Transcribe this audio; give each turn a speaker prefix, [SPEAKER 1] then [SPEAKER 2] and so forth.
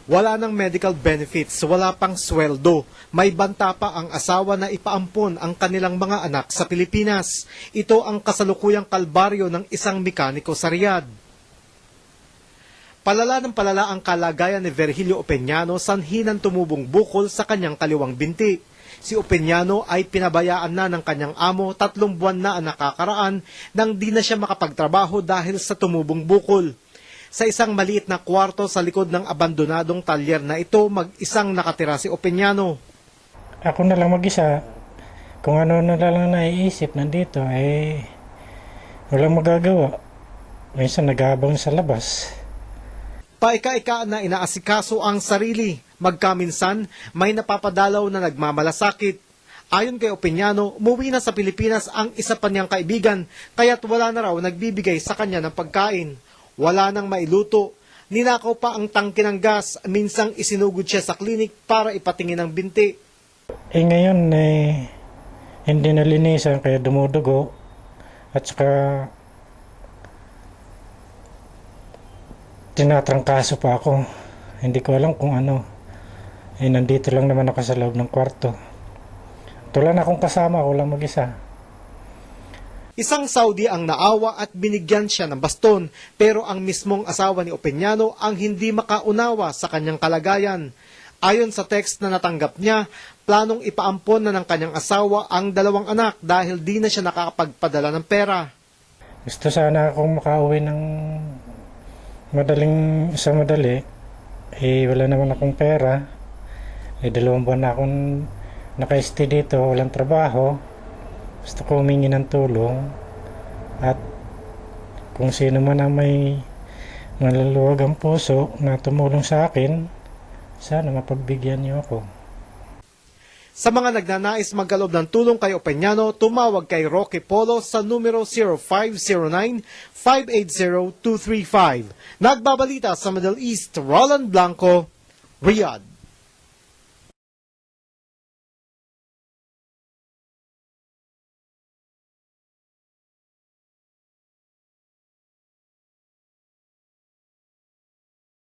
[SPEAKER 1] Wala ng medical benefits, wala pang sweldo. May banta pa ang asawa na ipaampon ang kanilang mga anak sa Pilipinas. Ito ang kasalukuyang kalbaryo ng isang mekaniko sa Riyadh. Palala ng palala ang kalagayan ni Virgilio Opeñano sanhi ng tumubong bukol sa kanyang kaliwang binti. Si Opeñano ay pinabayaan na ng kanyang amo 3 buwan na ang nakakaraan nang di na siya makapagtrabaho dahil sa tumubong bukol. Sa isang maliit na kwarto sa likod ng abandonadong talyer na ito, mag-isang nakatira si Opeñano.
[SPEAKER 2] Ako na lang mag-isa. Kung ano na lang naiisip nandito, walang magagawa. Minsan nag-aabang sa labas.
[SPEAKER 1] Paika-ika na inaasikaso ang sarili. Magkaminsan, may napapadalaw na nagmamalasakit. Ayon kay Opeñano, umuwi na sa Pilipinas ang isa pa niyang kaibigan, kaya't wala na raw nagbibigay sa kanya ng pagkain. Wala nang mailuto. Ninakaw pa ang tangke ng gas. Minsang isinugod siya sa klinik para ipatingin ang binti.
[SPEAKER 2] Ngayon, hindi nalinisan kaya dumudugo. At saka tinatrangkaso pa ako. Hindi ko alam kung ano. Nandito lang naman ako sa loob ng kwarto. Wala na akong kasama, ako lang mag-isa.
[SPEAKER 1] Isang Saudi ang naawa at binigyan siya ng baston, pero ang mismong asawa ni Opeñano ang hindi makaunawa sa kanyang kalagayan. Ayon sa text na natanggap niya, planong ipaampon na ng kanyang asawa ang 2 anak dahil di na siya nakakapagpadala ng pera.
[SPEAKER 2] Gusto sana akong makauwi ng madali. Wala naman akong pera. 2 buwan na akong naka-stay dito, walang trabaho. Gusto ko humingi ng tulong at kung sino man ang may maluluwag ang puso na tumulong sa akin, sana mapagbigyan niyo ako.
[SPEAKER 1] Sa mga nagnanais magkaloob ng tulong kay Opeñano, tumawag kay Roque Polo sa numero 0509-580-235. Nagbabalita sa Middle East, Roland Blanco, Riyadh.